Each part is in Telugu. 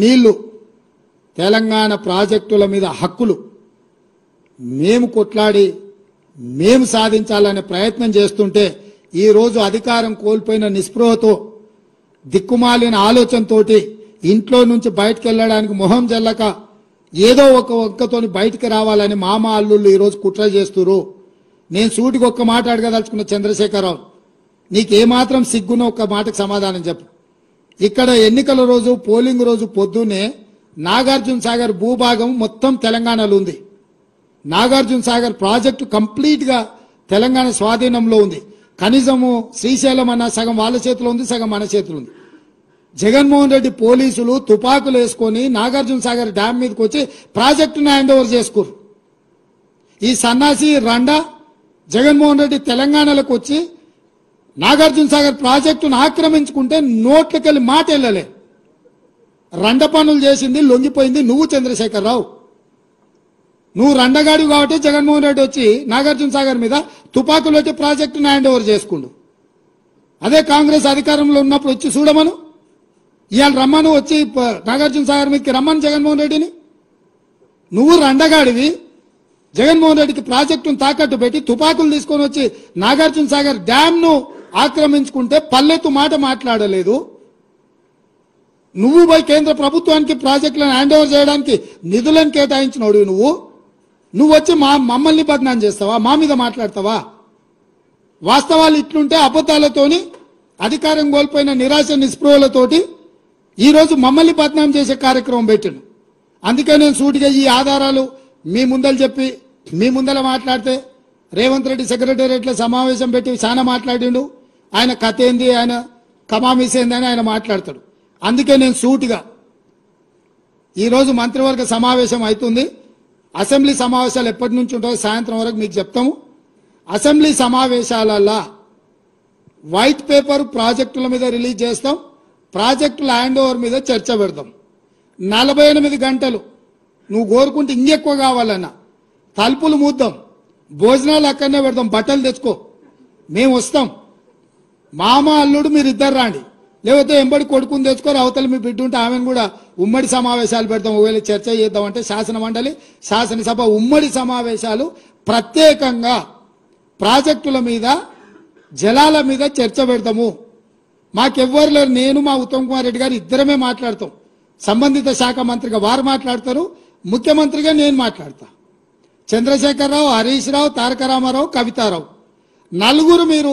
నీళ్లు తెలంగాణ ప్రాజెక్టుల మీద హక్కులు మేము కొట్లాడి మేము సాధించాలనే ప్రయత్నం చేస్తుంటే ఈ రోజు అధికారం కోల్పోయిన నిస్పృహతో దిక్కుమాలిన ఆలోచనతోటి ఇంట్లో నుంచి బయటికి వెళ్ళడానికి మొహం జల్లక ఏదో ఒక వంకతోని బయటికి రావాలని మామ అల్లుళ్ళు ఈ రోజు కుట్ర చేస్తున్నారు. నేను సూటికి ఒక్క మాట అడగదలుచుకున్న చంద్రశేఖరరావు, నీకేమాత్రం సిగ్గునో ఒక్క మాటకు సమాధానం చెప్పు. ఇక్కడ ఎన్నికల రోజు పోలింగ్ రోజు పొద్దున్నే నాగార్జున సాగర్ భూభాగం మొత్తం తెలంగాణలో ఉంది. నాగార్జున సాగర్ ప్రాజెక్టు కంప్లీట్ గా తెలంగాణ స్వాధీనంలో ఉంది. కనీసము శ్రీశైలం అన్న సగం వాళ్ళ చేతిలో ఉంది, సగం మన చేతిలో ఉంది. జగన్మోహన్ రెడ్డి పోలీసులు తుపాకులు వేసుకొని నాగార్జున సాగర్ డ్యామ్ మీదకి వచ్చి ప్రాజెక్టును హ్యాండ్ ఓవర్ చేసుకోరు. ఈ సన్నాసి రండా జగన్మోహన్ రెడ్డి తెలంగాణలోకి వచ్చి నాగార్జున సాగర్ ప్రాజెక్టును ఆక్రమించుకుంటే నోట్లకెళ్ళి మాట వెళ్ళలే. రండ పనులు చేసింది లొంగిపోయింది నువ్వు చంద్రశేఖరరావు. నువ్వు రండగాడు కాబట్టి జగన్మోహన్ రెడ్డి వచ్చి నాగార్జున సాగర్ మీద తుపాకులు వచ్చి ప్రాజెక్టును హ్యాండ్ ఓవర్ చేసుకుండు. అదే కాంగ్రెస్ అధికారంలో ఉన్నప్పుడు వచ్చి చూడమను, ఇవాళ రమ్మను, వచ్చి నాగార్జున సాగర్ మీదకి రమ్మను జగన్మోహన్ రెడ్డిని. నువ్వు రండగాడివి జగన్మోహన్ రెడ్డికి ప్రాజెక్టును తాకట్టు పెట్టి తుపాకులు తీసుకొని వచ్చి నాగార్జున సాగర్ డ్యామ్ ను ఆక్రమించుకుంటే పల్లెత్తు మాట మాట్లాడలేదు. నువ్వు పోయి కేంద్ర ప్రభుత్వానికి ప్రాజెక్టులను హ్యాండ్ ఓవర్ చేయడానికి నిధులను కేటాయించినోడు నువ్వు వచ్చి మమ్మల్ని బదనాం చేస్తావా, మా మీద మాట్లాడతావా? వాస్తవాలు ఇట్లుంటే అబద్ధాలతోని అధికారం కోల్పోయిన నిరాశ నిస్పృహలతోటి ఈ రోజు మమ్మల్ని బదనాం చేసే కార్యక్రమం పెట్టాను. అందుకే నేను సూటిగా ఈ ఆధారాలు మీ ముందలు చెప్పి మీ ముందల మాట్లాడితే రేవంత్ రెడ్డి సెక్రటేరియట్లో సమావేశం పెట్టి చాలా మాట్లాడిండు. ఆయన కథ ఏంది, ఆయన కమామిస్ ఏంది అని ఆయన మాట్లాడతాడు. అందుకే నేను సూటిగా ఈరోజు మంత్రివర్గ సమావేశం అవుతుంది. అసెంబ్లీ సమావేశాలు ఎప్పటి నుంచి ఉంటాయో సాయంత్రం వరకు మీకు చెప్తాము. అసెంబ్లీ సమావేశాలలో వైట్ పేపర్ ప్రాజెక్టుల మీద రిలీజ్ చేస్తాం, ప్రాజెక్టుల హ్యాండ్ ఓవర్ మీద చర్చ పెడతాం. 48 గంటలు నువ్వు కోరుకుంటే ఇంకెక్కువ కావాలన్నా తలుపులు మూద్దాం, భోజనాలు అక్కడనే పెడతాం, బట్టలు తెచ్చుకో, మేము వస్తాం. మామ అల్లుడు మీరు ఇద్దరు రాండి, లేకపోతే ఎంబడి కొడుకుని తెచ్చుకోరు, అవతల మీ బిడ్డ ఉంటే ఆమెను కూడా ఉమ్మడి సమావేశాలు పెడతాం. ఒకవేళ చర్చ చేద్దామంటే శాసన మండలి శాసనసభ ఉమ్మడి సమావేశాలు ప్రత్యేకంగా ప్రాజెక్టుల మీద జలాల మీద చర్చ పెడతాము. మాకెవ్వరు లేరు, నేను మా ఉత్తమ్ కుమార్ రెడ్డి గారు ఇద్దరమే మాట్లాడతాం. సంబంధిత శాఖ మంత్రిగా వారు మాట్లాడతారు, ముఖ్యమంత్రిగా నేను మాట్లాడతా. చంద్రశేఖరరావు, హరీష్ రావు, తారక రామారావు, కవితారావు నలుగురు మీరు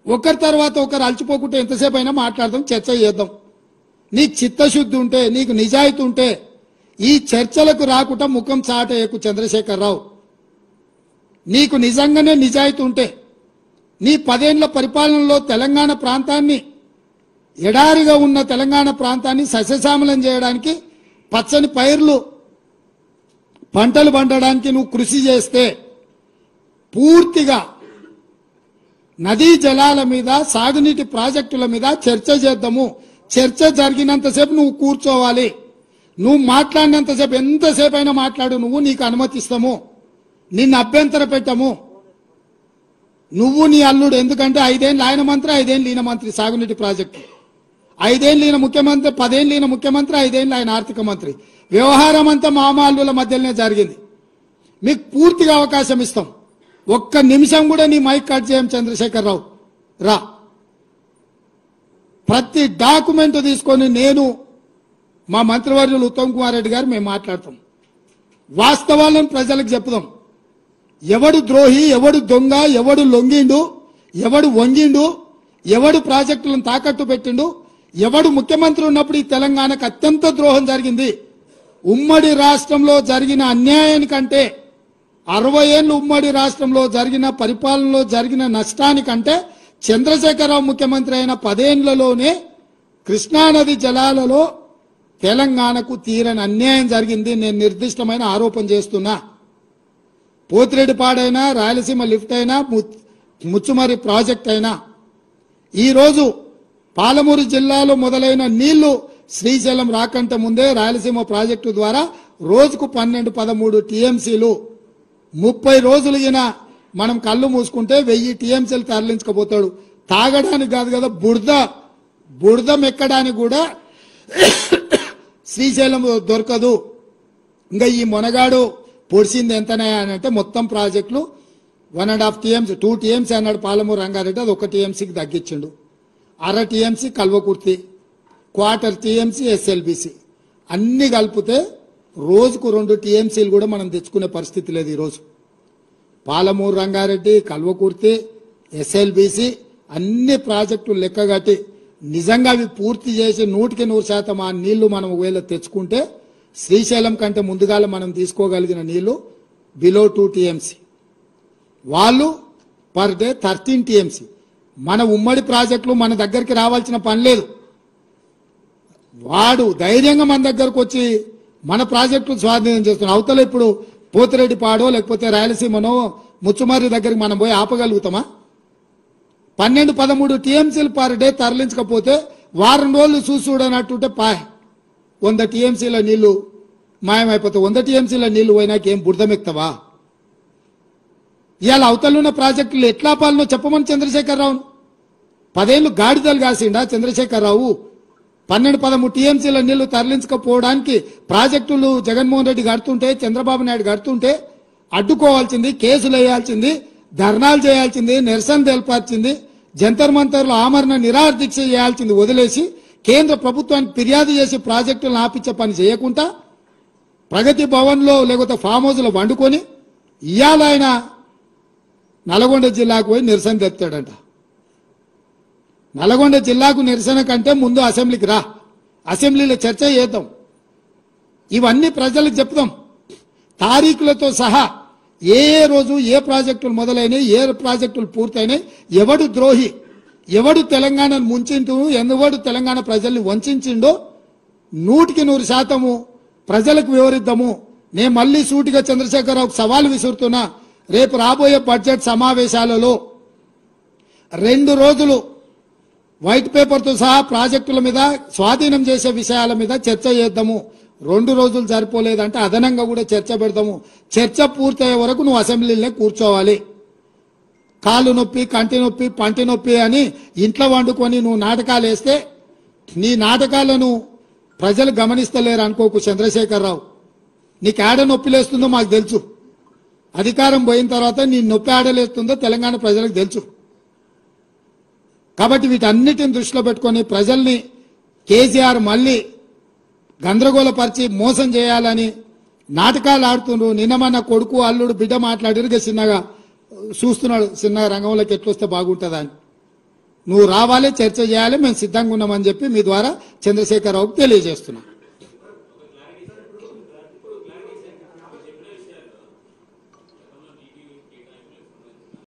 ఒకరి తర్వాత ఒకరు అలసిపోకుంటే ఎంతసేపు అయినా మాట్లాడదాం, చర్చ చేద్దాం. నీకు చిత్తశుద్ధి ఉంటే, నీకు నిజాయితీ ఉంటే ఈ చర్చలకు రాకుండా ముఖం చాటేయకు చంద్రశేఖరరావు. నీకు నిజంగానే నిజాయితీ ఉంటే నీ 10 ఏళ్ల పరిపాలనలో తెలంగాణ ప్రాంతాన్ని, ఎడారిగా ఉన్న తెలంగాణ ప్రాంతాన్ని సస్యశ్యామలం చేయడానికి, పచ్చని పైర్లు పంటలు పండడానికి నువ్వు కృషి చేస్తే పూర్తిగా నదీ జలాల మీద సాగునీటి ప్రాజెక్టుల మీద చర్చ చేద్దాము. చర్చ జరిగినంతసేపు నువ్వు కూర్చోవాలి, నువ్వు మాట్లాడినంతసేపు ఎంతసేపు అయినా మాట్లాడు, నువ్వు నీకు అనుమతిస్తాము, నిన్ను అభ్యంతర పెట్టము. నువ్వు నీ అల్లుడు, ఎందుకంటే 5 ఏళ్ళు ఆయన మంత్రి, 5 ఏళ్ళు ఈయన మంత్రి సాగునీటి ప్రాజెక్టు, 5 ఏళ్ళు ఈయన ముఖ్యమంత్రి, 10 ఏళ్ళు ఈయన ముఖ్యమంత్రి, 5 ఏళ్ళు ఆయన ఆర్థిక మంత్రి. వ్యవహారం అంతా మామ అల్లుల మధ్యలోనే జరిగింది. మీకు పూర్తిగా అవకాశం ఇస్తాం. ఒక్క నిమిషం కూడా నీ మైక్ కట్ చేయం చంద్రశేఖరరావు, రా. ప్రతి డాక్యుమెంట్ తీసుకొని నేను మా మంత్రివర్యులు ఉత్తమ్ కుమార్ రెడ్డి గారు మేము మాట్లాడతాం. వాస్తవాలను ప్రజలకు చెప్పుదాం. ఎవడు ద్రోహి, ఎవడు దొంగ, ఎవడు లొంగిండు, ఎవడు వంగిండు, ఎవడు ప్రాజెక్టులను తాకట్టు పెట్టిండు, ఎవడు ముఖ్యమంత్రి ఉన్నప్పుడు ఈ తెలంగాణకు అత్యంత ద్రోహం జరిగింది. ఉమ్మడి రాష్ట్రంలో జరిగిన అన్యాయానికంటే 60 ఏళ్ళు ఉమ్మడి రాష్ట్రంలో జరిగిన పరిపాలనలో జరిగిన నష్టానికంటే చంద్రశేఖరరావు ముఖ్యమంత్రి అయిన 10 ఏళ్లలోనే కృష్ణానది జలాలలో తెలంగాణకు తీరని అన్యాయం జరిగింది. నేను నిర్దిష్టమైన ఆరోపణ చేస్తున్నా. పోతిరెడ్డిపాడైనా, రాయలసీమ లిఫ్ట్ అయినా, ముచ్చుమరి ప్రాజెక్ట్ అయినా, ఈరోజు పాలమూరు జిల్లాలో మొదలైన నీళ్లు శ్రీశైలం రాకంటే ముందే రాయలసీమ ప్రాజెక్టు ద్వారా రోజుకు 12-13 టీఎంసీలు 30 రోజులు మనం కళ్ళు మూసుకుంటే 1000 టీఎంసీలు తరలించకపోతాడు. తాగడానికి కాదు కదా, బురద మెక్కడానికి కూడా శ్రీశైలం దొరకదు. ఇంకా ఈ మొనగాడు పొడిచింది ఎంతనే అని అంటే మొత్తం ప్రాజెక్టులు 1.5 TMC 2 TMC అన్నాడు పాలమూరు రంగారెడ్డి, అది 1 TMCకి తగ్గించిండు. 1/2 TMC కల్వకుర్తి, 1/4 TMC SLBC అన్ని కలిపితే రోజుకు 2 TMCలు కూడా మనం తెచ్చుకునే పరిస్థితి లేదు ఈరోజు. పాలమూరు రంగారెడ్డి, కల్వకుర్తి, SLBC అన్ని ప్రాజెక్టులు లెక్కగట్టి నిజంగా అవి పూర్తి చేసి 100% ఆ నీళ్లు మనం ఒకవేళ తెచ్చుకుంటే శ్రీశైలం కంటే ముందుగాల మనం తీసుకోగలిగిన నీళ్లు బిలో 2 TMC, వాళ్ళు పర్ డే 13 TMC. మన ఉమ్మడి ప్రాజెక్టులు మన దగ్గరికి రావాల్సిన పని లేదు. వాడు ధైర్యంగా మన దగ్గరకు వచ్చి మన ప్రాజెక్టులు స్వాధీనం చేస్తున్నాడు. అవతల ఇప్పుడు పోతిరెడ్డి పాడో లేకపోతే రాయలసీమనో ముచ్చుమారి దగ్గరికి మనం పోయి ఆపగలుగుతామా? 12-13 TMCలు పర్ డే తరలించకపోతే వారం రోజులు చూడనట్టుంటే 100 TMCల నీళ్లు మాయమైపోతాయి. 100 TMCల నీళ్లు పోయినాక ఏం బురదమెక్తావా? ఇవాళ అవతలున్న ప్రాజెక్టులు ఎట్లా పాలనో చెప్పమని చంద్రశేఖరరావు 10 ఏళ్ళు గాడిదలు కాసిండా చంద్రశేఖరరావు? 12-13 TMCల నీళ్లు తరలించకపోవడానికి ప్రాజెక్టులు జగన్మోహన్ రెడ్డి కడుతుంటే, చంద్రబాబు నాయుడు కడుతుంటే అడ్డుకోవాల్సింది, కేసులు వేయాల్సింది, ధర్నాలు చేయాల్సింది, నిరసన తెలపాల్సింది, జంతర్ మంతర్లో ఆమరణ నిరాహార దీక్ష చేయాల్సింది వదిలేసి కేంద్ర ప్రభుత్వానికి ఫిర్యాదు చేసి ప్రాజెక్టులను ఆపించే పని చేయకుండా ప్రగతి భవన్లో లేకపోతే ఫామ్ హౌస్లో వండుకొని ఇవాళ ఆయన నల్గొండ జిల్లాకు పోయి నిరసన తెస్తాడంట. నల్గొండ జిల్లాకు నిరసన కంటే ముందు అసెంబ్లీకి రా, అసెంబ్లీలో చర్చ చేద్దాం, ఇవన్నీ ప్రజలకు చెప్దాం తారీఖులతో సహా. ఏ రోజు ఏ ప్రాజెక్టులు మొదలైనవి, ఏ ప్రాజెక్టులు పూర్తయినాయి, ఎవడు ద్రోహి, ఎవడు తెలంగాణను ముంచిండు, ఎవడు తెలంగాణ ప్రజల్ని వంచిండో 100% ప్రజలకు వివరిద్దాము. నేను మళ్ళీ సూటిగా చంద్రశేఖరరావుకు సవాల్ విసురుతున్నా. రేపు రాబోయే బడ్జెట్ సమావేశాలలో 2 రోజులు వైట్ పేపర్తో సహా ప్రాజెక్టుల మీద స్వాధీనం చేసే విషయాల మీద చర్చ చేద్దాము. 2 రోజులు సరిపోలేదంటే అదనంగా కూడా చర్చ పెడతాము. చర్చ పూర్తయ్యే వరకు నువ్వు అసెంబ్లీలో కూర్చోవాలి. కాలు నొప్పి, కంటి నొప్పి, పంటి నొప్పి అని ఇంట్లో వండుకొని నువ్వు నాటకాలు వేస్తే నీ నాటకాలను ప్రజలు గమనిస్తలేరు అనుకోకు చంద్రశేఖరరావు. నీకు ఆడ నొప్పి లేస్తుందో మాకు తెలుసు. అధికారం పోయిన తర్వాత నీ నొప్పి ఆడలేస్తుందో తెలంగాణ ప్రజలకు తెలుసు. కాబట్టి వీటన్నిటిని దృష్టిలో పెట్టుకొని ప్రజల్ని కేసీఆర్ మళ్ళీ గందరగోళపరిచి మోసం చేయాలని నాటకాలు ఆడుతుండ్రు. నిన్న మన కొడుకు అల్లుడు బిడ్డ మాట్లాడిరుగా చిన్నగా చూస్తున్నాడు, చిన్నగా రంగంలోకి ఎట్లొస్తే బాగుంటుందా అని. నువ్వు రావాలి, చర్చ చేయాలి, మేము సిద్ధంగా ఉన్నామని చెప్పి మీ ద్వారా చంద్రశేఖరరావుకు తెలియజేస్తున్నాం.